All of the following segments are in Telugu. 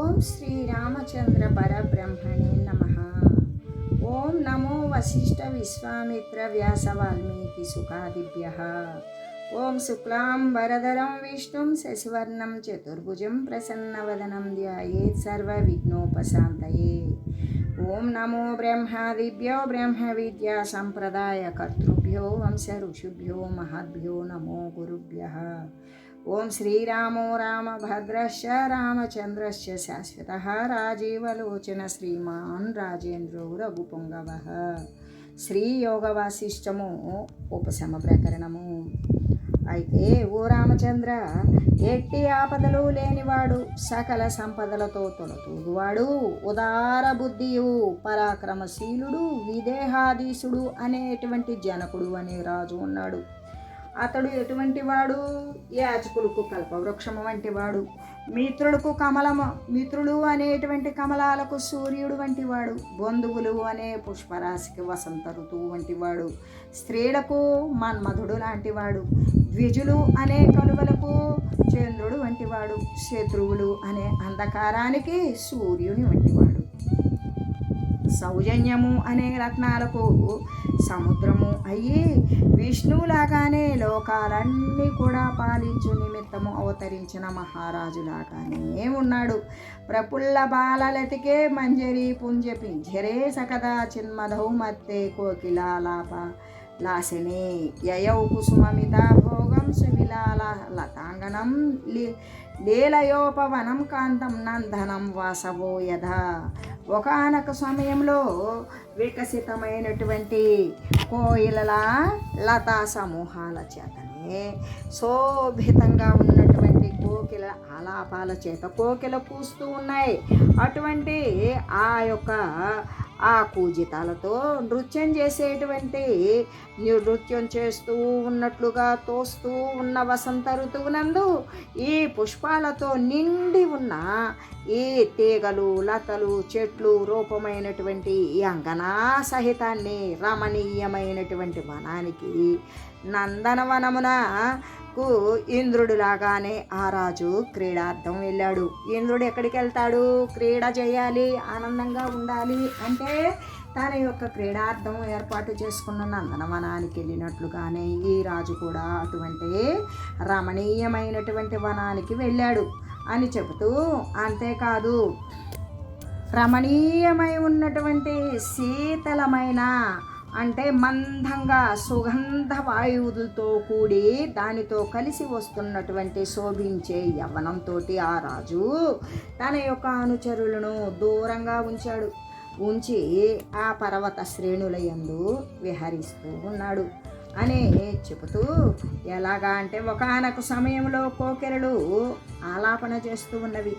ఓం శ్రీ రామచంద్ర పరబ్రహ్మణే నమః. ఓం నమో వశిష్ఠ విశ్వామిత్ర వ్యాస వాల్మీకి సుఖాదిభ్యః. ఓం శుక్లాం వరదరం విష్ణుం శశివర్ణం చతుర్భుజం ప్రసన్నవదనం ధ్యాయేత్ సర్వ విఘ్నోపశాంతయే. ఓం నమో బ్రహ్మాదిభ్యో బ్రహ్మ విద్యా సంప్రదాయ కర్తృభ్యో వంశ ఋషిభ్యో మహద్భ్యో నమో గురుభ్యః. ఓం శ్రీరామో రామభద్రశ్చ రామచంద్రశ్చ శాశ్వతః రాజీవలోచన శ్రీమాన్ రాజేంద్రో రఘుపుంగవః. శ్రీ యోగ వాసిష్టము ఉపశమ ప్రకరణము. అయితే ఓ రామచంద్ర, ఎట్టి ఆపదలు లేనివాడు, సకల సంపదలతో తొలతూగువాడు, ఉదార బుద్ధియు, పరాక్రమశీలుడు, విదేహాధీశుడు అనేటువంటి జనకుడు అనే రాజు ఉన్నాడు. అతడు ఎటువంటి వాడు? యాచకులకు కల్పవృక్షము వంటి వాడు, మిత్రులు అనేటువంటి కమలాలకు సూర్యుడు వంటి వాడు, బంధువులు అనే పుష్పరాశికి వసంత ఋతువు వంటి వాడు, స్త్రీలకు మన్మధుడు లాంటివాడు, ద్విజులు అనే కలువలకు చంద్రుడు వంటివాడు, శత్రువులు అనే అంధకారానికి సూర్యుని వంటివాడు, సౌజన్యము అనే రత్నాలకు సముద్రము అయ్యి విష్ణువులాగానే లోకాలన్నీ కూడా పాలించు నిమిత్తము అవతరించిన మహారాజులాగానే ఉన్నాడు. ప్రఫుల్ల బాలలతికే మంజరి పుంజ పింజరే సకదా చిన్మధౌ మత్తే కోకిలాలాప లాసిని యయౌ కుసుమమిత భోగం సువిలాల లతాంగనం లీలయోపవనం కాంతం నందనం వాసవో యథా. ఒకానొక సమయంలో వికసితమైనటువంటి కోయిలల లతా సమూహాల చేతనే శోభితంగా ఉన్నటువంటి కోకిల ఆలాపాల చేత కోకిల కూస్తూ ఉన్నాయి. అటువంటి ఆ కూజితాలతో నృత్యం చేసేటువంటి నృత్యం చేస్తూ ఉన్నట్లుగా తోస్తూ ఉన్న వసంత ఋతువునందు ఈ పుష్పాలతో నిండి ఉన్న ఈ తీగలు, లతలు, చెట్లు రూపమైనటువంటి ఈ అంగనా సహితాన్ని రమణీయమైనటువంటి వనానికి నందనవనమునకు ఇంద్రుడిలాగానే ఆ రాజు క్రీడార్థం వెళ్ళాడు. ఇంద్రుడు ఎక్కడికి వెళ్తాడు? క్రీడ చేయాలి, ఆనందంగా ఉండాలి అంటే తన యొక్క క్రీడార్థం ఏర్పాటు చేసుకున్న నందనవనానికి వెళ్ళినట్లుగానే ఈ రాజు కూడా అటువంటి రమణీయమైనటువంటి వనానికి వెళ్ళాడు అని చెబుతూ, అంతేకాదు రమణీయమై ఉన్నటువంటి శీతలమైన అంటే మందంగా సుగంధ వాయువులతో కూడి దానితో కలిసి వస్తున్నటువంటి శోభించే యవ్వనంతో ఆ రాజు తన యొక్క అనుచరులను దూరంగా ఉంచి ఆ పర్వత శ్రేణుల యందు విహరిస్తూ ఉన్నాడు అని చెబుతూ, ఎలాగా అంటే ఒకానొక సమయంలో కోకిలలు ఆలాపన చేస్తూ ఉన్నవి.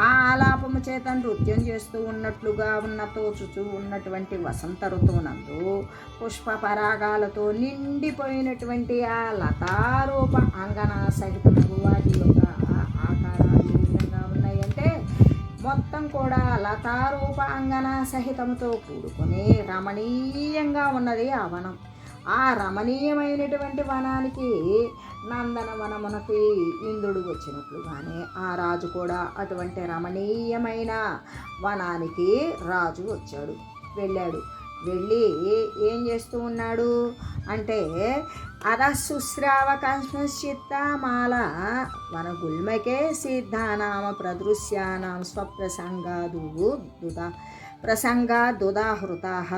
ఆ ఆలాపము చేత నృత్యం చేస్తూ ఉన్నట్లుగా తోచుతూ ఉన్నటువంటి వసంత ఋతువునందు పుష్ప పరాగాలతో నిండిపోయినటువంటి ఆ లతారూప అంగన సహితము వాటి యొక్క ఆకారాలు ఏ విధంగా ఉన్నాయంటే మొత్తం కూడా లతారూప అంగన సహితముతో కూడుకొని రమణీయంగా ఉన్నది ఆ వనం. ఆ రమణీయమైనటువంటి వనానికి నందనవనమునకి ఇంద్రుడు వచ్చినట్లుగానే ఆ రాజు కూడా అటువంటి రమణీయమైన వనానికి రాజు వెళ్ళి ఏం చేస్తూ ఉన్నాడు అంటే అధశుశ్రావ కస్మశ్చిత్తమాల వనగుల్మకే సిద్ధానామ ప్రదృశ్యానాం ప్రసంగాదుదాహృతాః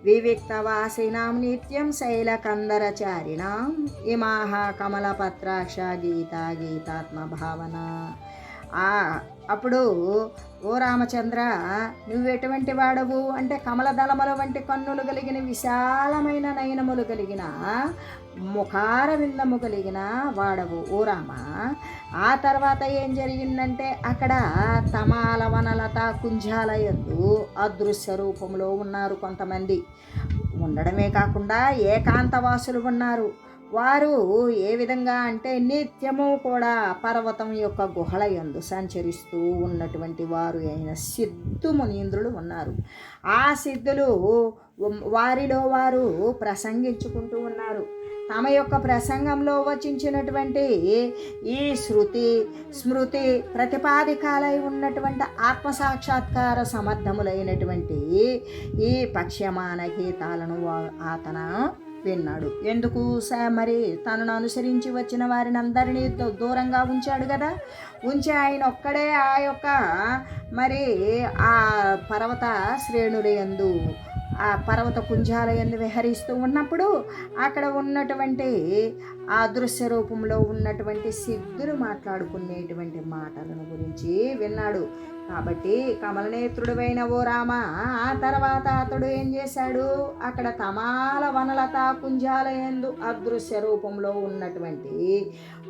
వివిక్తవాసినాం నిత్యం శైలకందరచారిణాం ఇమాః కమలపత్రాక్ష గీతాత్మభావన. అప్పుడు ఓ రామచంద్ర, నువ్వెటువంటి వాడవు అంటే కమలదళముల వంటి కన్నులు కలిగిన విశాలమైన నయనములు కలిగిన ముఖార విందము కలిగిన వాడవు ఓ రామ. ఆ తర్వాత ఏం జరిగిందంటే అక్కడ తమాల వనలత కుంజాల యందు అదృశ్య రూపంలో ఉన్నారు కొంతమంది. ఉండడమే కాకుండా ఏకాంతవాసులు ఉన్నారు. వారు ఏ విధంగా అంటే నిత్యము కూడా పర్వతం యొక్క గుహల యందు సంచరిస్తూ ఉన్నటువంటి వారు అయిన సిద్ధు మునీంద్రులు ఉన్నారు. ఆ సిద్ధులు వారిలో వారు ప్రసంగించుకుంటూ ఉన్నారు. తమ యొక్క ప్రసంగంలో వచించినటువంటి ఈ శృతి స్మృతి ప్రతిపాదికాలై ఉన్నటువంటి ఆత్మసాక్షాత్కార సమర్థములైనటువంటి ఈ పక్ష్యమాన గీతాలను అతను విన్నాడు. ఎందుకు మరి తనను అనుసరించి వచ్చిన వారిని అందరినీ దూరంగా ఉంచాడు కదా. ఉంచి ఆయన ఒక్కడే ఆ యొక్క మరి ఆ పర్వత శ్రేణుల యందు ఆ పర్వత పుంజాల యందు విహరిస్తూ ఉన్నప్పుడు అక్కడ ఉన్నటువంటి ఆ దృశ్య రూపంలో ఉన్నటువంటి సిద్ధులు మాట్లాడుకునేటువంటి మాటలను గురించి విన్నాడు. కాబట్టి కమలనేత్రుడైన ఓ రామ, ఆ తర్వాత అతడు ఏం చేశాడు, అక్కడ తమాల వనలత కుంజాల యందు అదృశ్య రూపంలో ఉన్నటువంటి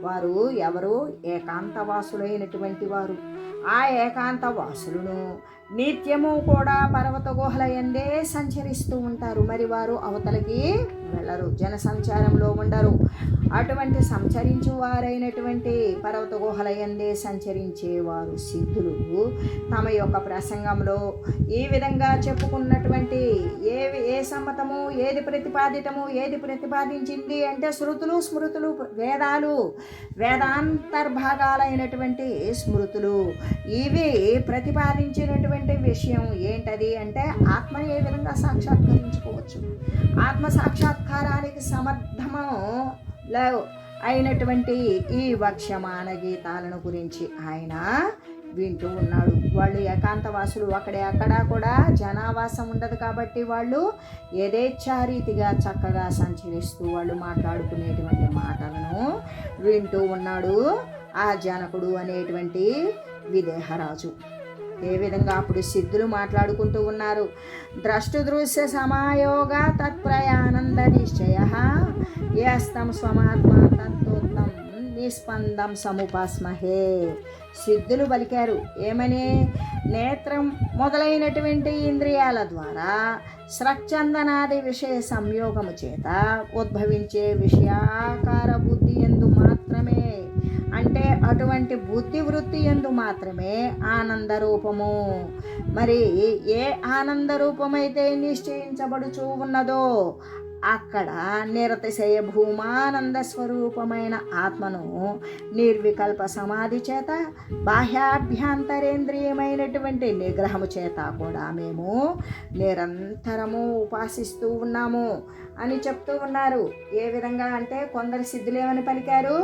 వారు ఎవరు, ఏకాంతవాసులైనటువంటి వారు. ఆ ఏకాంతవాసులను నిత్యము కూడా పర్వత గుహల యందే సంచరిస్తూ ఉంటారు. మరి వారు అవతలకి వెళ్ళరు, జనసంచారంలో ఉండరు. అటువంటి సంచరించు వారైనటువంటి పర్వత గుహల యందే సంచరించేవారు సిద్ధులు తమ యొక్క ప్రసంగంలో ఈ విధంగా చెప్పుకున్నటువంటి ఏ సమ్మతము, ఏది ప్రతిపాదితము, ఏది ప్రతిపాదించింది అంటే శృతులు స్మృతులు, వేదాలు, వేదాంతర్భాగాలైనటువంటి స్మృతులు, ఇవి ప్రతిపాదించినటువంటి విషయం ఏంటది అంటే ఆత్మని ఏ విధంగా సాక్షాత్కరించుకోవచ్చు, ఆత్మ సాక్షాత్కారానికి సమర్థము అయినటువంటి ఈ వక్ష్యమాన గీతాలను గురించి ఆయన వింటూ ఉన్నాడు. వాళ్ళు ఏకాంతవాసులు, అక్కడ కూడా జనావాసం ఉండదు కాబట్టి వాళ్ళు యథేచ్ఛారీతిగా చక్కగా సంచరిస్తూ వాళ్ళు మాట్లాడుకునేటువంటి మాటలను వింటూ ఉన్నాడు ఆ జనకుడు అనేటువంటి విదేహరాజు. ఏ విధంగా అప్పుడు సిద్ధులు మాట్లాడుకుంటూ ఉన్నారు. ద్రష్టృదృశ్య సమాయోగ తత్ప్రయానంద నిశ్చయ యస్తం స్వమాత్మ తత్వోత్తం నిస్పందం సముపాస్మహే. సిద్ధులు పలికారు ఏమని, నేత్రం మొదలైనటువంటి ఇంద్రియాల ద్వారా స్రక్చందనాది విషయ సంయోగము చేత ఉద్భవించే విషయాకార బుద్ధి యందు మాత్రమే, అంటే అటువంటి బుద్ధి వృత్తి యందు మాత్రమే ఆనంద రూపము. మరి ఏ ఆనంద రూపమైతే నిశ్చయించబడుచూ ఉన్నదో అక్కడ నిరతిశయ భూమానంద స్వరూపమైన ఆత్మను నిర్వికల్ప సమాధి చేత బాహ్యాభ్యంతరేంద్రియమైనటువంటి నిగ్రహము చేత కూడా మేము నిరంతరము ఉపాసిస్తూ ఉన్నాము అని చెప్తూ ఉన్నారు. ఏ విధంగా అంటే కొందరు సిద్ధులేమని పలికారు,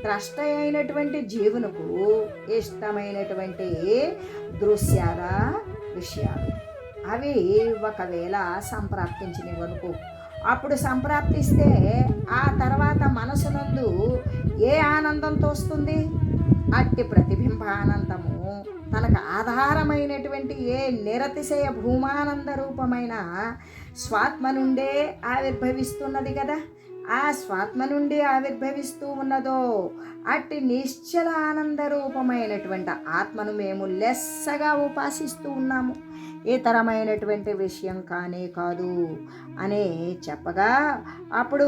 ద్రష్ట అయినటువంటి జీవునకు ఇష్టమైనటువంటి దృశ్యాల విషయాలు అవి ఒకవేళ సంప్రాప్తించినవనుకో, అప్పుడు సంప్రాప్తిస్తే ఆ తర్వాత మనసునందు ఏ ఆనందంతో వస్తుంది, అట్టి ప్రతిబింబానందము తనకు ఆధారమైనటువంటి ఏ నిరతిశయ భూమానంద రూపమైన స్వాత్మ నుండే ఆవిర్భవిస్తున్నది కదా. ఆ స్వాత్మ నుండి ఆవిర్భవిస్తూ ఉన్నదో అట్టి నిశ్చల ఆనంద రూపమైనటువంటి ఆత్మను మేము లెస్సగా ఉపాసిస్తూ ఉన్నాము, ఇతరమైనటువంటి విషయం కానే కాదు అని చెప్పగా అప్పుడు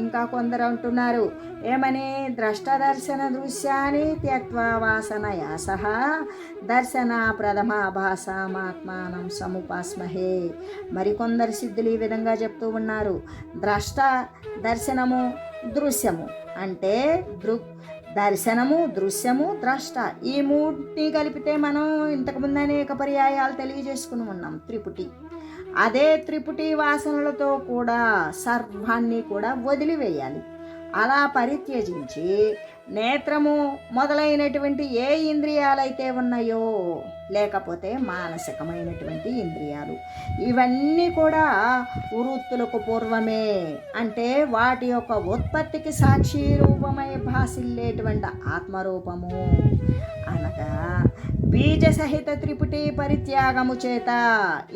ఇంకా కొందరు అంటున్నారు ఏమని, ద్రష్ట దర్శన దృశ్యాన్ని త్యక్వా వాసన యాసః దర్శన ప్రథమాభాసమాత్మానం సముపాస్మహే. మరికొందరు సిద్ధులు ఈ విధంగా చెప్తూ ఉన్నారు, ద్రష్ట దర్శనము దృశ్యము అంటే దర్శనము దృశ్యము ద్రష్ట, ఈ మూటిని కలిపితే మనం ఇంతకుముందు అనేక పర్యాయాలు తెలియజేసుకుని ఉన్నాం త్రిపుటి. అదే త్రిపుటి వాసనలతో కూడా సర్వాన్ని కూడా వదిలివేయాలి. అలా పరిత్యజించి నేత్రము మొదలైనటువంటి ఏ ఇంద్రియాలైతే ఉన్నాయో, లేకపోతే మానసికమైనటువంటి ఇంద్రియాలు, ఇవన్నీ కూడా వృత్తులకు పూర్వమే, అంటే వాటి యొక్క ఉత్పత్తికి సాక్షి రూపమై భాసిల్లేటువంటి ఆత్మరూపము అనగా బీజ సహిత త్రిపుటి పరిత్యాగము చేత.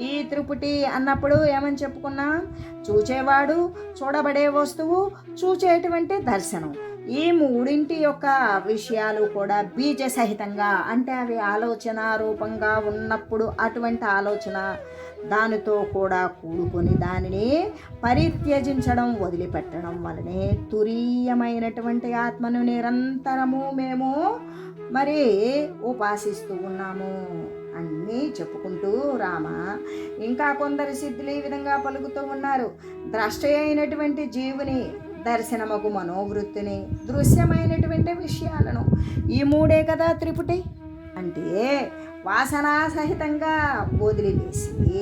ఈ త్రిపుటి అన్నప్పుడు ఏమని చెప్పుకున్నాం, చూచేవాడు, చూడబడే వస్తువు, చూచేటువంటి దర్శనం, ఈ మూడింటి యొక్క విషయాలు కూడా బీజ సహితంగా, అంటే అవి ఆలోచన రూపంగా ఉన్నప్పుడు అటువంటి ఆలోచన దానితో కూడా కూడుకొని దానిని పరిత్యజించడం వదిలిపెట్టడం వలనే తురీయమైనటువంటి ఆత్మను నిరంతరము మేము మరి ఉపాసిస్తూ ఉన్నాము అన్నీ చెప్పుకుంటూ రామ ఇంకా కొందరు సిద్ధులు ఈ విధంగా పలుకుతూ ఉన్నారు. ద్రష్ట అయినటువంటి జీవుని దర్శనమగు మనోవృత్తిని, దృశ్యమైనటువంటి విషయాలను, ఈ మూడే కదా త్రిపుటి అంటే. వాసనా సహితంగా వదిలివేసి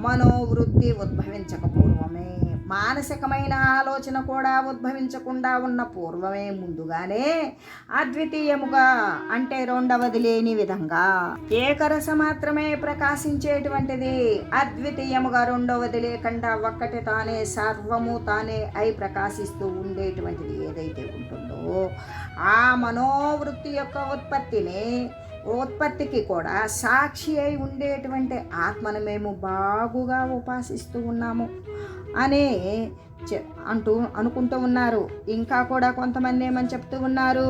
మనోవృత్తి ఉద్భవించక పూర్వమే, మానసికమైన ఆలోచన కూడా ఉద్భవించకుండా ఉన్న పూర్వమే, ముందుగానే అద్వితీయముగా అంటే రెండవది లేని విధంగా ఏకరస మాత్రమే ప్రకాశించేటువంటిది, అద్వితీయముగా రెండవది లేకుండా ఒక్కటి తానే సర్వము తానే అయి ప్రకాశిస్తూ ఉండేటువంటిది ఏదైతే ఉంటుందో ఆ మనోవృత్తి యొక్క ఉత్పత్తికి కూడా సాక్షి అయి ఉండేటువంటి ఆత్మను మేము బాగుగా ఉపాసిస్తూ ఉన్నాము అని అనుకుంటూ ఉన్నారు. ఇంకా కూడా కొంతమంది ఏమని చెప్తూ ఉన్నారు,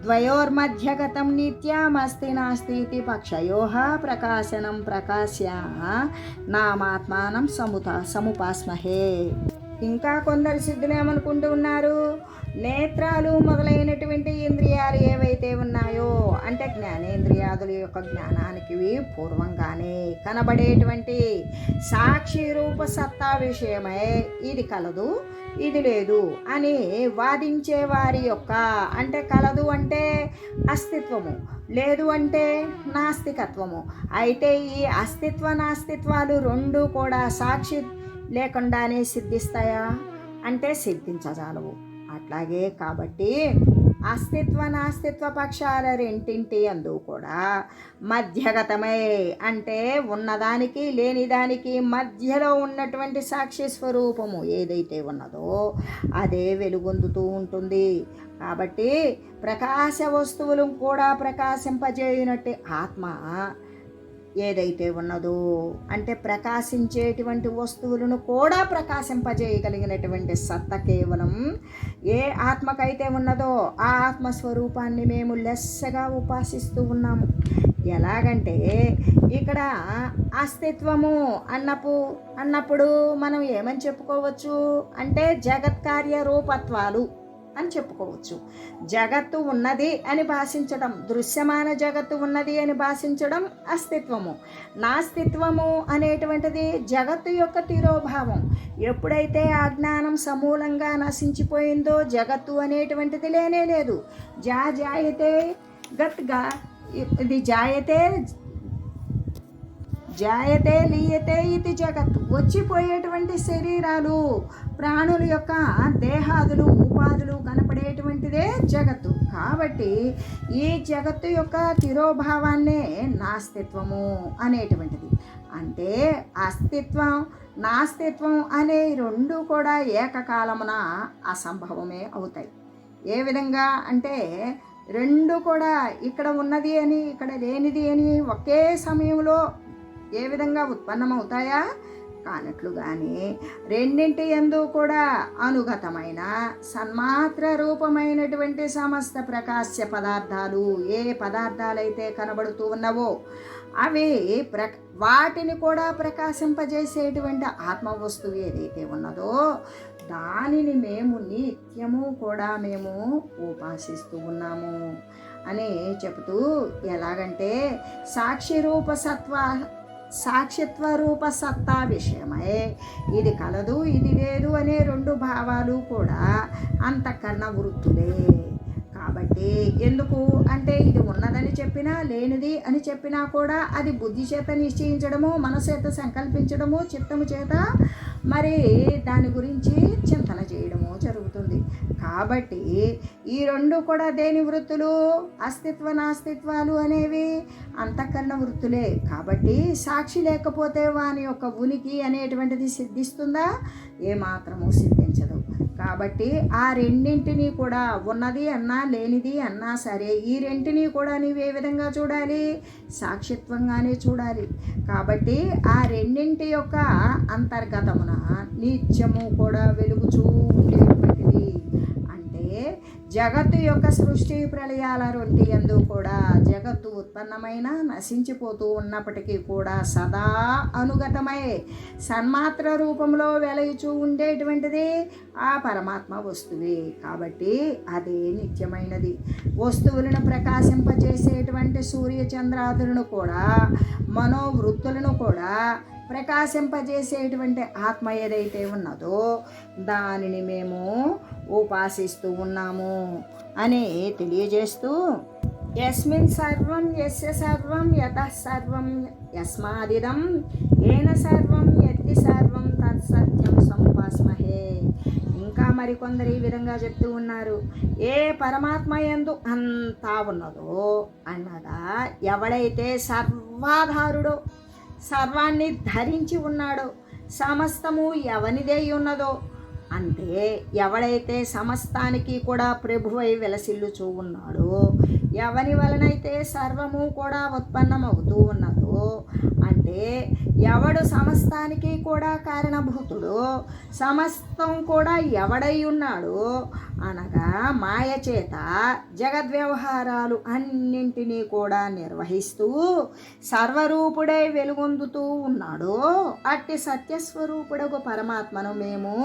ద్వయోర్మధ్యగతం నిత్యమస్తి నాస్తి ఇతి పక్షయోః ప్రకాశనం ప్రకాశ్య నామాత్మానం సముపాస్మహే. ఇంకా కొందరు సిద్ధులు ఏమనుకుంటూ ఉన్నారు, నేత్రాలు మొదలైనటువంటి ఇంద్రియాలు ఏవైతే ఉన్నాయో అంటే జ్ఞానేంద్రియాదుల యొక్క జ్ఞానానికి పూర్వంగానే కనబడేటువంటి సాక్షి రూప సత్తా విషయమై ఇది కలదు ఇది లేదు అని వాదించే వారి యొక్క అంటే కలదు అంటే అస్తిత్వము, లేదు అంటే నాస్తికత్వము. అయితే ఈ అస్తిత్వ నాస్తిత్వాలు రెండు కూడా సాక్షి లేకుండానే సిద్ధిస్తాయా అంటే సిద్ధించజాలవు. అట్లాగే కాబట్టి అస్తిత్వ నాస్తిత్వ పక్షాల రెంటింటి అందు కూడా మధ్యగతమై అంటే ఉన్నదానికి లేనిదానికి మధ్యలో ఉన్నటువంటి సాక్షి స్వరూపము ఏదైతే ఉన్నదో అదే వెలుగొందుతూ ఉంటుంది. కాబట్టి ప్రకాశ వస్తువులను కూడా ప్రకాశింపజేయునట్టు ఆత్మ ఏదైతే ఉన్నదో అంటే ప్రకాశించేటువంటి వస్తువులను కూడా ప్రకాశింపజేయగలిగినటువంటి సత్త కేవలం ఏ ఆత్మకైతే ఉన్నదో ఆ ఆత్మస్వరూపాన్ని మేము లెస్సగా ఉపాసిస్తూ ఉన్నాము. ఎలాగంటే ఇక్కడ అస్తిత్వము అన్నప్పుడు మనం ఏమని చెప్పుకోవచ్చు అంటే జగత్కార్య రూపత్వాలు అని చెప్పుకోవచ్చు. జగత్తు ఉన్నది అని భాషించడం, దృశ్యమాన జగత్తు ఉన్నది అని భాషించడం అస్తిత్వము. నాస్తిత్వము అనేటువంటిది జగత్తు యొక్క తిరోభావం. ఎప్పుడైతే అజ్ఞానం సమూలంగా నశించిపోయిందో జగత్తు అనేటువంటిది లేనే లేదు. జాయతే గత్గా ఇది జాయతే లీయతే ఇది జగత్తు. వచ్చిపోయేటువంటి శరీరాలు ప్రాణుల యొక్క దేహాదులు ఉపాధులు కనపడేటువంటిదే జగత్తు. కాబట్టి ఈ జగత్తు యొక్క తిరోభావాన్నే నాస్తిత్వము అనేటువంటిది. అంటే అస్తిత్వం నాస్తిత్వం అనే రెండు కూడా ఏకకాలమున అసంభవమే అవుతాయి. ఏ విధంగా అంటే రెండు కూడా ఇక్కడ ఉన్నది అని ఇక్కడ లేనిది అని ఒకే సమయంలో ఏ విధంగా ఉత్పన్నమవుతాయా కానట్లుగానే రెండింటి యందు కూడా అనుగతమైన సన్మాత్ర రూపమైనటువంటి సమస్త ప్రకాశ్య పదార్థాలు ఏ పదార్థాలైతే కనబడుతూ ఉన్నవో అవి వాటిని కూడా ప్రకాశింపజేసేటువంటి ఆత్మ వస్తువు ఏదైతే ఉన్నదో దానిని మేము నిత్యము కూడా మేము ఉపాసిస్తూ ఉన్నాము అని చెబుతూ, ఎలాగంటే సాక్షిత్వ రూప సత్తా విషయమై ఇది కలదు ఇది లేదు అనే రెండు భావాలు కూడా అంతఃకరణ వృత్తులే. కాబట్టి ఎందుకు అంటే ఇది ఉన్నదని చెప్పినా లేనిది అని చెప్పినా కూడా అది బుద్ధి చేత నిశ్చయించడము, మనసు చేత సంకల్పించడము, చిత్తము చేత మరి దాని గురించి చింతన చేయడము జరుగుతుంది. కాబట్టి ఈ రెండు కూడా దేని వృత్తులు? అస్తిత్వ నాస్తిత్వాలు అనేవి అంతఃకరణ వృత్తులే. కాబట్టి సాక్షి లేకపోతే వాని యొక్క ఉనికి అనేటువంటిది సిద్ధిస్తుందా? ఏమాత్రము సిద్ధించదు. కాబట్టి ఆ రెండింటినీ కూడా ఉన్నది అన్నా లేనిది అన్నా సరే ఈ రెంటిని కూడా నీవు ఏ విధంగా చూడాలి? సాక్షిత్వంగానే చూడాలి. కాబట్టి ఆ రెండింటి యొక్క అంతర్గతమున నిత్యము కూడా వెలుగుచూ ఉండేటువంటిది. అంటే జగత్తు యొక్క సృష్టి ప్రళయాల రొంటి యందు కూడా జగత్తు ఉత్పన్నమైన నశించిపోతూ ఉన్నప్పటికీ కూడా సదా అనుగతమై సన్మాత్ర రూపంలో వెలయుచూ ఉండేటువంటిది ఆ పరమాత్మ వస్తువే. కాబట్టి అదే నిత్యమైనది. వస్తువులను ప్రకాశింపజేసేటువంటి సూర్యచంద్రాదులను కూడా మనోవృత్తులను కూడా ప్రకాశింపజేసేటువంటి ఆత్మ ఏదైతే ఉన్నదో దానిని మేము ఉపాసిస్తూ ఉన్నాము అని తెలియజేస్తూ, యస్మిన్ సర్వం యస్య సర్వం యతః సర్వం యస్మాదిదం ఏన సర్వం యత్తి సర్వం తత్సత్యం సముపాస్మహే. ఇంకా మరికొందరు ఈ విధంగా చెప్తూ ఉన్నారు, ఏ పరమాత్మ యందు అంతా ఉన్నదో అనగా ఎవడైతే సర్వాధారుడో, సర్వాన్ని ధరించి ఉన్నాడో, సమస్తము ఎవనిదై ఉన్నదో, అంటే ఎవడైతే సమస్తానికి కూడా ప్రభువై వెలసిల్లుచూ ఉన్నాడో, ఎవని వలనైతే సర్వము కూడా ఉత్పన్నమవుతూ ఉన్నదో, అంటే ఎవడు సమస్తానికి కూడా కారణభూతుడో, సమస్తం కూడా ఎవడై ఉన్నాడో అనగా మాయ చేత జగద్వ్యవహారాలు అన్నింటినీ కూడా నిర్వహిస్తూ సర్వరూపుడై వెలుగొందుతూ ఉన్నాడో అట్టి సత్యస్వరూపుడకు పరమాత్మను మేము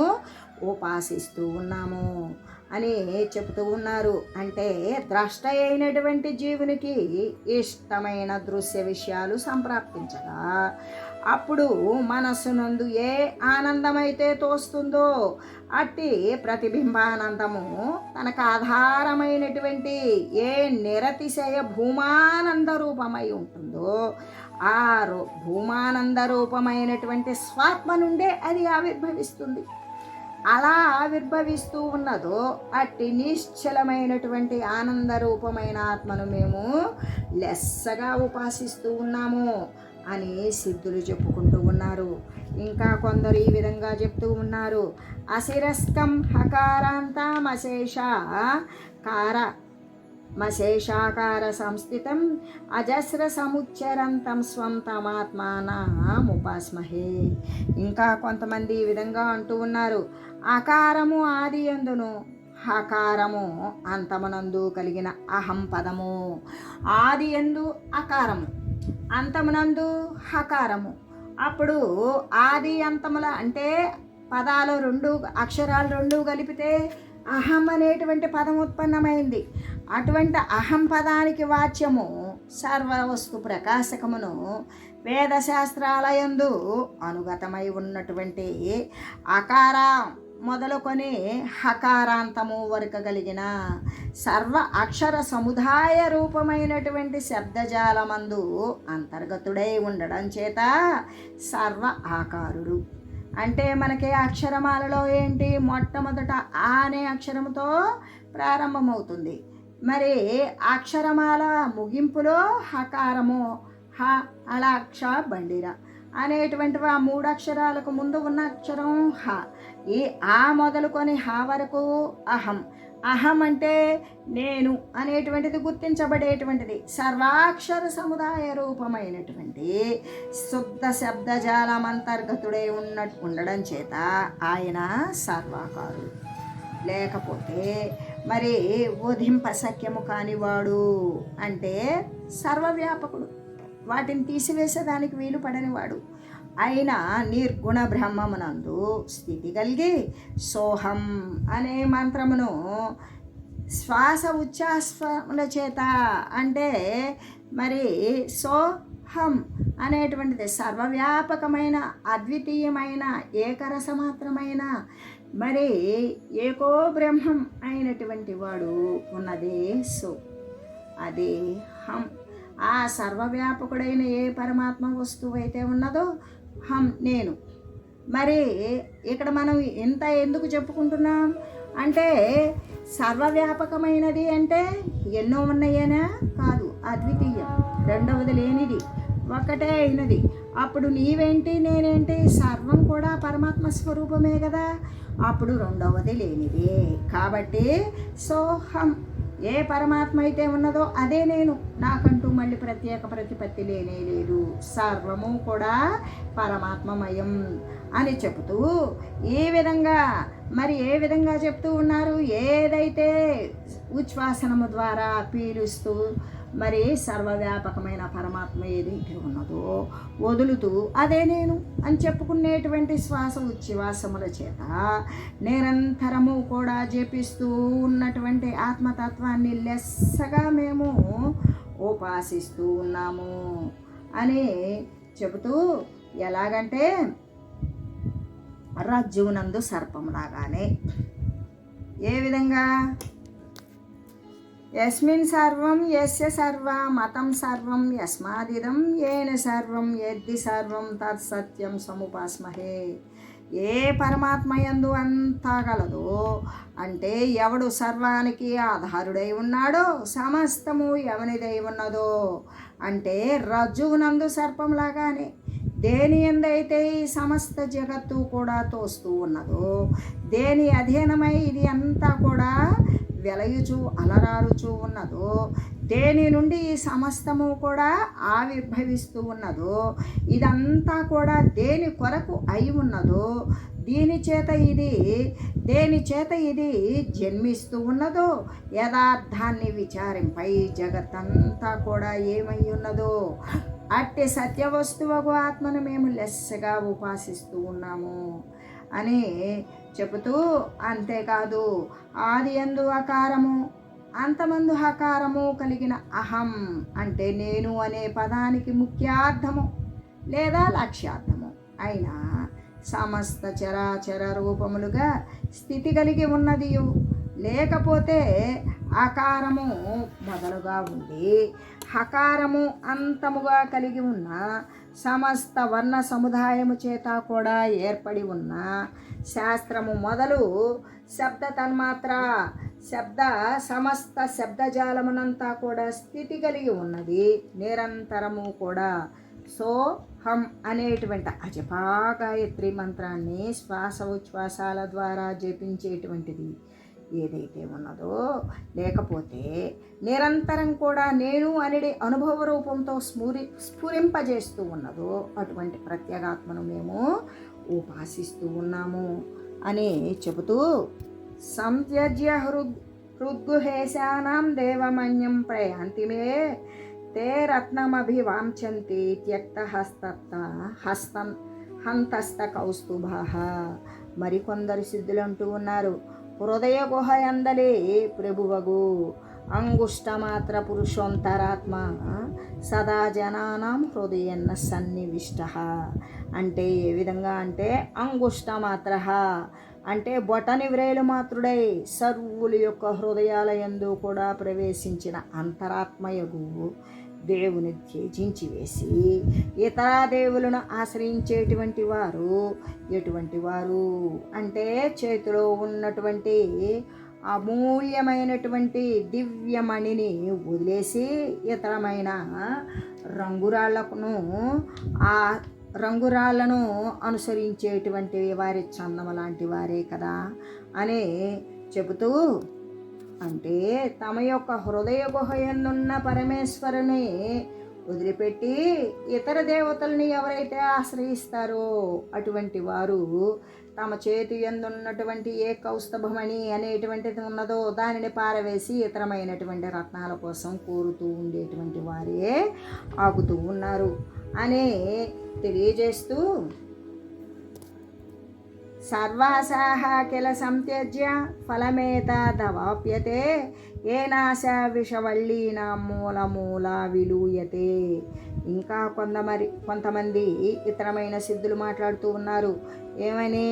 ఉపాసిస్తూ ఉన్నాము అని చెబుతూ ఉన్నారు. అంటే ద్రష్ట అయినటువంటి జీవునికి ఇష్టమైన దృశ్య విషయాలు సంప్రాప్తించగా అప్పుడు మనస్సునందు ఏ ఆనందమైతే తోస్తుందో అట్టి ప్రతిబింబానందము తనకు ఆధారమైనటువంటి ఏ నిరతిశయ భూమానంద రూపమై ఉంటుందో ఆ భూమానంద రూపమైనటువంటి స్వాత్మ నుండే అది ఆవిర్భవిస్తుంది. అలా ఆవిర్భవిస్తూ ఉన్నదో అట్టి నిశ్చలమైనటువంటి ఆనంద రూపమైన ఆత్మను మేము లెస్సగా ఉపాసిస్తూ ఉన్నాము అని సిద్ధులు చెప్పుకుంటూ ఉన్నారు. ఇంకా కొందరు ఈ విధంగా చెప్తూ ఉన్నారు, అశిరస్కం హకారాంతమశేషాకార మశేషాకార సంస్థితం అజస్ర సముచ్చరంతం స్వం తమాత్మానముపాస్మహే. ఇంకా కొంతమంది ఈ విధంగా అంటూ ఉన్నారు, అకారము ఆది యందును హకారము అంతమునందు కలిగిన అహం పదము. ఆది యందు అకారము, అంతమునందు హకారము. అప్పుడు ఆది అంతముల అంటే పదాలు రెండు, అక్షరాలు రెండు కలిపితే అహం అనేటువంటి పదం ఉత్పన్నమైంది. అటువంటి అహం పదానికి వాచ్యము సర్వవస్తు ప్రకాశకమును వేదశాస్త్రాలయందు అనుగతమై ఉన్నటువంటి అకార మొదలుకొని హకారాంతము వరకు కలిగిన సర్వ అక్షర సముదాయ రూపమైనటువంటి శబ్దజాలమందు అంతర్గతుడై ఉండడం చేత సర్వ ఆకారుడు. అంటే మనకి అక్షరమాలలో ఏంటి, మొట్టమొదట ఆ అనే అక్షరముతో ప్రారంభమవుతుంది. మరి అక్షరమాల ముగింపులో హకారము హ అలాక్ష బండిర అనేటువంటివి ఆ మూడు అక్షరాలకు ముందు ఉన్న అక్షరం హ. ఈ ఆ మొదలుకొని హ వరకు అహం. అహం అంటే నేను అనేటువంటిది గుర్తించబడేటువంటిది సర్వాక్షర సముదాయ రూపమైనటువంటి శుద్ధ శబ్దజాలం అంతర్గతుడై ఉండడం చేత ఆయన సర్వాకారుడు. లేకపోతే మరి ఉధింపశక్యము కానివాడు అంటే సర్వవ్యాపకుడు, వాటిని తీసివేసేదానికి వీలు పడనివాడు అయినా నిర్గుణ బ్రహ్మమునందు స్థితి కలిగి సోహం అనే మంత్రమును శ్వాస ఉచ్ఛ్వాసముల చేత అంటే మరి సోహం అనేటువంటిది సర్వవ్యాపకమైన అద్వితీయమైన ఏకరసమాత్రమైన మరి ఏకో బ్రహ్మం అయినటువంటి వాడు ఉన్నదే సో అదే హం. ఆ సర్వవ్యాపకుడైన ఏ పరమాత్మ వస్తువు అయితే ఉన్నదో హం నేను. మరి ఇక్కడ మనం ఇంత ఎందుకు చెప్పుకుంటున్నాం అంటే సర్వవ్యాపకమైనది అంటే ఎన్నో ఉన్నాయేనా కాదు, అద్వితీయం, రెండవది లేనిది, ఒక్కటే అయినది. అప్పుడు నీవేంటి నేనేంటి, సర్వం కూడా పరమాత్మ స్వరూపమే కదా, అప్పుడు రెండవది లేనిదే. కాబట్టి సోహం ఏ పరమాత్మ అయితే ఉన్నదో అదే నేను, నాకంటూ మళ్ళీ ప్రత్యేక ప్రతిపత్తి లేనే లేదు, సర్వము కూడా పరమాత్మమయం అని చెబుతూ ఈ విధంగా మరి ఏ విధంగా చెప్తూ ఉన్నారు, ఏదైతే ఉచ్ఛ్వాసనము ద్వారా పీలుస్తూ మరి సర్వవ్యాపకమైన పరమాత్మ ఏదైతే ఉన్నదో వదులుతూ అదే నేను అని చెప్పుకునేటువంటి శ్వాస ఉచ్ఛ్వాసముల చేత నిరంతరము కూడా జపిస్తూ ఉన్నటువంటి ఆత్మతత్వాన్ని లెస్సగా మేము ఉపాసిస్తూ ఉన్నాము అని చెబుతూ ఎలాగంటే రజ్జువునందు సర్పంలాగానే. ఏ విధంగా? యస్మిన్ సర్వం యస్య సర్వ మతం సర్వం యస్మాదిదం ఏన సర్వం యద్ది సర్వం తత్ సత్యం సముపాస్మహే. ఏ పరమాత్మ యందు అంతా గలదో, అంటే ఎవడు సర్వానికి ఆధారుడై ఉన్నాడో, సమస్తము ఎవనిదై ఉన్నదో, అంటే రజ్జువునందు సర్పంలాగానే దేని ఎందైతే ఈ సమస్త జగత్తు కూడా తోస్తూ ఉన్నదో, దేని అధీనమై ఇది అంతా కూడా వెలయుచు అలరారుచూ ఉన్నదో, దేని నుండి ఈ సమస్తము కూడా ఆవిర్భవిస్తూ ఉన్నదో, ఇదంతా కూడా దేని కొరకు అయి ఉన్నదో, దేని చేత ఇది జన్మిస్తూ ఉన్నదో, యథార్థాన్ని విచారింపై జగత్తంతా కూడా ఏమై ఉన్నదో అట్టి సత్యవస్తువుకు ఆత్మను మేము లెస్సగా ఉపాసిస్తూ ఉన్నాము అని చెబుతూ, అంతేకాదు ఆది యందు అకారము అంతమందు హకారము కలిగిన అహం అంటే నేను అనే పదానికి ముఖ్యార్థము లేదా లక్ష్యార్థము అయినా సమస్త చరాచర రూపములుగా స్థితి కలిగి ఉన్నదియు, లేకపోతే ఆకారము మొదలుగా ఉండి హకారము అంతముగా కలిగి ఉన్న సమస్త వర్ణ సముదాయము చేత కూడా ఏర్పడి ఉన్న శాస్త్రము మొదలు శబ్ద తన్మాత్ర సమస్త శబ్దజాలమునంతా కూడా స్థితి కలిగి ఉన్నది. నిరంతరము కూడా సోహం అనేటువంటి అజపా గాయత్రి మంత్రాన్ని శ్వాస ఉచ్ఛ్వాసాల ద్వారా జపించేటువంటిది ఏదైతే ఉన్నదో, లేకపోతే నిరంతరం కూడా నేను అనేది అనుభవ రూపంతో స్ఫురింపజేస్తూ ఉన్నదో అటువంటి ప్రత్యేగాత్మను మేము ఉపాసిస్తూ ఉన్నాము అని చెబుతూ, సంత్యజ్య హృద్గుహేశానాం దేవమన్యం ప్రయాంతి మే తే రత్నమభివాంఛంతి త్యక్త హంతస్థ కౌస్తుభః. మరికొందరు సిద్ధులు అంటూ ఉన్నారు, హృదయ గుహ యందలి ప్రభువగు అంగుష్టమాత్ర పురుషోంతరాత్మ సదా జనానాం హృదయన్న సన్నివిష్ట. అంటే ఏ విధంగా అంటే అంగుష్టమాత్ర అంటే బొటని వ్రేలు మాత్రుడై సర్వుల యొక్క హృదయాల యందు కూడా ప్రవేశించిన అంతరాత్మయగు దేవుని త్యజించి వేసి ఇతర దేవులను ఆశ్రయించేటువంటి వారు ఎటువంటి వారు అంటే చేతిలో ఉన్నటువంటి అమూల్యమైనటువంటి దివ్యమణిని వదిలేసి ఇతరమైన రంగురాళ్లను అనుసరించేటువంటి వారి చందమ లాంటి వారే కదా అని చెబుతూ, అంటే తమ యొక్క హృదయ గుహయందున్న పరమేశ్వరుని వదిలిపెట్టి ఇతర దేవతల్ని ఎవరైతే ఆశ్రయిస్తారో అటువంటి వారు తమ చేతి యందున్నటువంటి ఏ కౌస్తభమణి అనేటువంటిది ఉన్నదో దానిని పారవేసి ఇతరమైనటువంటి రత్నాల కోసం కోరుతూ ఉండేటువంటి వారే ఆగుతూ ఉన్నారు అని తెలియజేస్తూ, సర్వాసాహ కిల సంత్యజ్య ఫలమేతదవాప్యతే ఏనాశ విషవళ్ళీనా మూల విలూయతే. ఇంకా కొంతమంది ఇతరమైన సిద్ధులు మాట్లాడుతూ ఉన్నారు. ఏమని?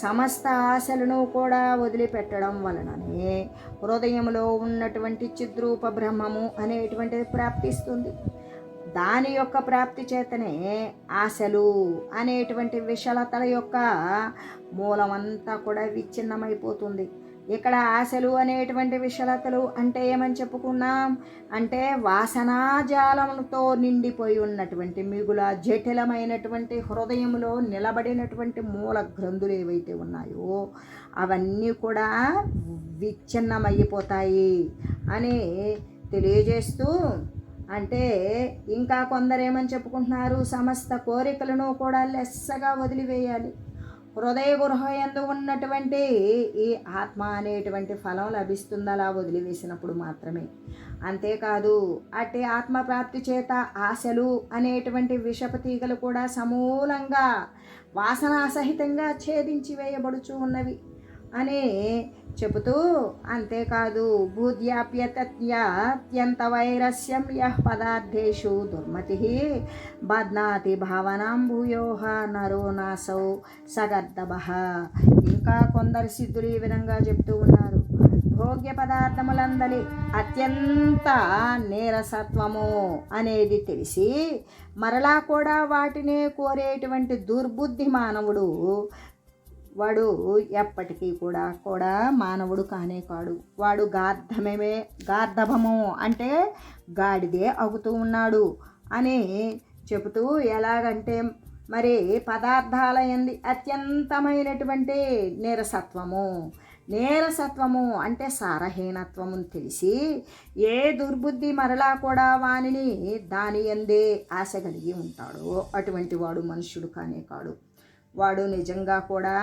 సమస్త ఆశలను కూడా వదిలిపెట్టడం వలననే హృదయంలో ఉన్నటువంటి చిద్రూప బ్రహ్మము అనేటువంటిది ప్రాప్తిస్తుంది. దాని యొక్క ప్రాప్తి చేతనే ఆశలు అనేటువంటి విషలతల యొక్క మూలమంతా కూడా విచ్ఛిన్నమైపోతుంది. ఇక్కడ ఆశలు అనేటువంటి విషలతలు అంటే ఏమని చెప్పుకున్నాం అంటే వాసనాజాలముతో నిండిపోయి ఉన్నటువంటి మిగుల జటిలమైనటువంటి హృదయంలో నిలబడినటువంటి మూల గ్రంథులు ఏవైతే ఉన్నాయో అవన్నీ కూడా విచ్ఛిన్నమైపోతాయి అని తెలియజేస్తూ, అంటే ఇంకా కొందరేమని చెప్పుకుంటున్నారు, సమస్త కోరికలను కూడా లెస్సగా వదిలివేయాలి. హృదయ గృహయందు ఉన్నటువంటి ఈ ఆత్మ అనేటువంటి ఫలం లభిస్తుంది అలా వదిలివేసినప్పుడు మాత్రమే. అంతేకాదు అట్టి ఆత్మప్రాప్తి చేత ఆశలు అనేటువంటి విషపు తీగలు కూడా సమూలంగా వాసనాసహితంగా ఛేదించి వేయబడుచు ఉన్నవి అని చెబుతూ అంతేకాదు భూద్యాప్యత్యంత వైరస్యం యః పదార్థేషు దుర్మతి బధ్నాతి భావనాం భూయోహ నరో నాసౌ సగర్దభః. ఇంకా కొందరు సిద్ధులు ఈ విధంగా చెప్తూ ఉన్నారు. భోగ్య పదార్థములందలి అత్యంత నీరసత్వము అనేది తెలిసి మరలా కూడా వాటినే కోరేటువంటి దుర్బుద్ధి మానవుడు, వాడు ఎప్పటికీ కూడా మానవుడు కానే కాడు. వాడు గార్ధభము అంటే గాడిదే అవుతూ ఉన్నాడు అని చెబుతూ, ఎలాగంటే మరి పదార్థాల యందు అత్యంతమైనటువంటి నీరసత్వము అంటే సారహీనత్వమును తెలిసి ఏ దుర్బుద్ధి మరలా కూడా వానిని దాని యందే ఆశ కలిగి ఉంటాడో అటువంటి వాడు మనుష్యుడు కానే కాడు. వాడు నిజంగా కూడా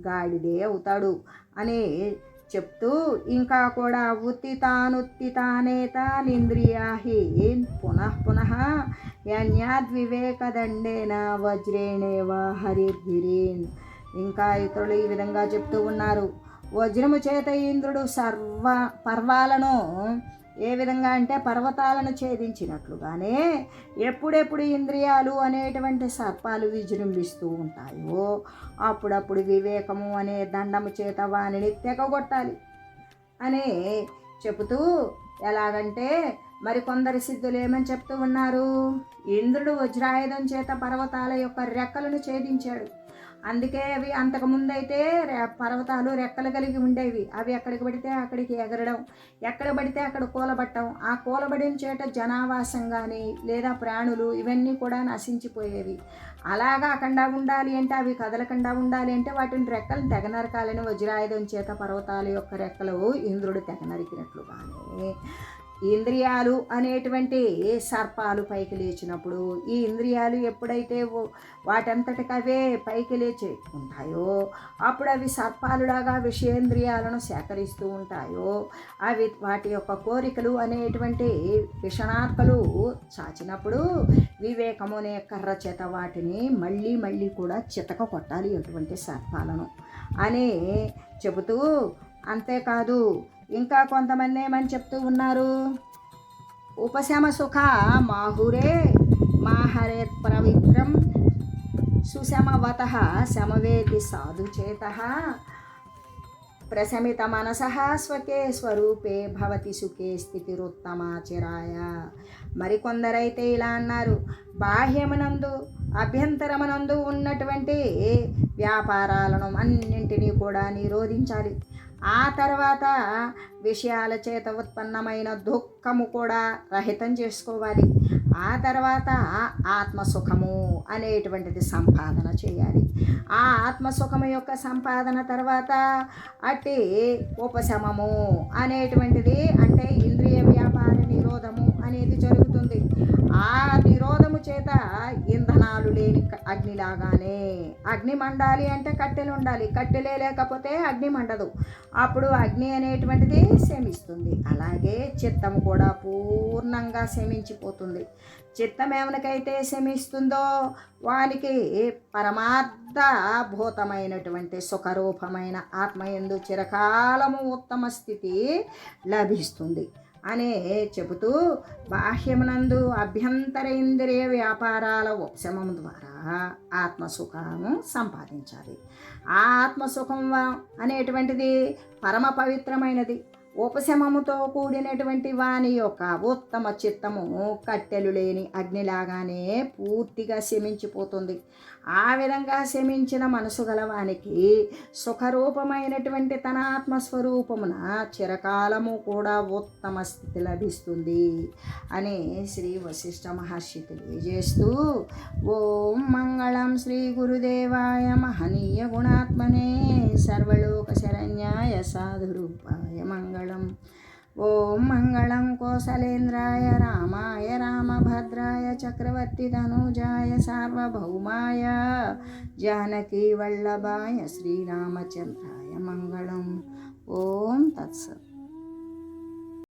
గాడిదే అవుతాడు అని చెప్తూ, ఇంకా కూడా ఉత్తితానుత్తితానేతానింద్రియాహి పునః యన్యాద్వివేకదండేన వజ్రేణేవ హరిర్గిరీన్. ఇంకా ఇతరులు ఈ విధంగా చెప్తూ ఉన్నారు. వజ్రము చేత ఇంద్రుడు పర్వాలను ఏ విధంగా అంటే పర్వతాలను ఛేదించినట్లుగానే ఎప్పుడెప్పుడు ఇంద్రియాలు అనేటువంటి సర్పాలు విజృంభిస్తూ ఉంటాయో అప్పుడప్పుడు వివేకము అనే దండము చేత వానిని తెగగొట్టాలి అని చెబుతూ, ఎలాగంటే మరి కొందరు సిద్ధులు ఏమని చెప్తూ ఉన్నారు. ఇంద్రుడు వజ్రాయుధం చేత పర్వతాల యొక్క రెక్కలను ఛేదించాడు. అందుకే అవి అంతకుముందైతే పర్వతాలు రెక్కలు కలిగి ఉండేవి. అవి ఎక్కడికి పడితే అక్కడికి ఎగరడం, ఎక్కడ పడితే అక్కడ కూలబట్టడం, ఆ కూలబడిన చేట జనావాసం కానీ లేదా ప్రాణులు ఇవన్నీ కూడా నశించిపోయేవి. అలాగా కాకుండా ఉండాలి అంటే, అవి కదలకుండా ఉండాలి అంటే వాటిని రెక్కలు తెగనరకాలని వజ్రాయుధం చేత పర్వతాల యొక్క రెక్కలు ఇంద్రుడు తెగనరికినట్లుగానే ఇంద్రియాలు అనేటువంటి సర్పాలు పైకి లేచినప్పుడు, ఈ ఇంద్రియాలు ఎప్పుడైతే వాటంతటికవే పైకి లేచి ఉంటాయో అప్పుడు అవి సర్పాలులాగా విషయేంద్రియాలను సేకరిస్తూ ఉంటాయో, అవి వాటి యొక్క కోరికలు అనేటువంటి విషణార్కలు చాచినప్పుడు వివేకము అనే కర్ర చేత వాటిని మళ్ళీ కూడా చితక కొట్టాలి అటువంటి సర్పాలను అని చెబుతూ, అంతేకాదు ఇంకా కొంతమంది ఏమని చెప్తూ ఉన్నారు. ఉపశమ సుఖ మాహరేత్ పవిత్రం సుశమవత శమవేది సాధుచేత ప్రశమిత మనసః స్వకే స్వరూపే భవతి సుఖే స్థితిరుత్తమాచిరాయ. మరికొందరైతే ఇలా అన్నారు. బాహ్యమునందు అభ్యంతరమునందు ఉన్నటువంటి వ్యాపారాలను అన్నింటినీ కూడా నిరోధించాలి. ఆ తర్వాత విషయాల చేత ఉత్పన్నమైన దుఃఖము కూడా రహితం చేసుకోవాలి. ఆ తర్వాత ఆత్మసుఖము అనేటువంటిది సంపాదన చేయాలి. ఆ ఆత్మసుఖము యొక్క సంపాదన తర్వాత అట్టి ఉపశమము అనేటువంటిది అంటే ఇంద్రియ వ్యాపార నిరోధము అనేది జరుగుతుంది. ఆ నిరోధము చేత ఇంధనాలు లేని అగ్నిలాగానే, అగ్ని మండాలి అంటే కట్టెలు ఉండాలి, కట్టెలే లేకపోతే అగ్ని మండదు, అప్పుడు అగ్ని అనేటువంటిది శమిస్తుంది. అలాగే చిత్తము కూడా పూర్ణంగా శమించిపోతుంది. చిత్తం ఎవరికైతే శమిస్తుందో వానికి పరమార్థ భూతమైనటువంటి సుఖరూపమైన ఆత్మయందు చిరకాలము ఉత్తమ స్థితి లభిస్తుంది అనే చెబుతూ, బాహ్యమునందు అభ్యంతర ఇంద్రియ వ్యాపారాల ఉపశమం ద్వారా ఆత్మసుఖము సంపాదించాలి. ఆ ఆత్మసుఖం అనేటువంటిది పరమ పవిత్రమైనది. ఉపశమముతో కూడినటువంటి వాని యొక్క ఉత్తమ చిత్తము కట్టెలు లేని అగ్నిలాగానే పూర్తిగా శమించిపోతుంది. ఆ విధంగా శమించిన మనసు గలవానికి సుఖరూపమైనటువంటి తన ఆత్మస్వరూపమున చిరకాలము కూడా ఉత్తమ స్థితి లభిస్తుంది అని శ్రీ వశిష్ఠ మహర్షి తెలియజేస్తూ, ఓం మంగళం శ్రీ గురుదేవాయ మహనీయ గుణాత్మనే సర్వలోక శరణ్యాయ సాధురూపాయ మంగళం. ఓం మంగళం కోసలేంద్రాయ రామాయ రామభద్రాయ చక్రవర్తి తనూజాయ సార్వభౌమాయ జానకీ వల్లభాయ శ్రీరామచంద్రాయ మంగళం. ఓం తత్సత్.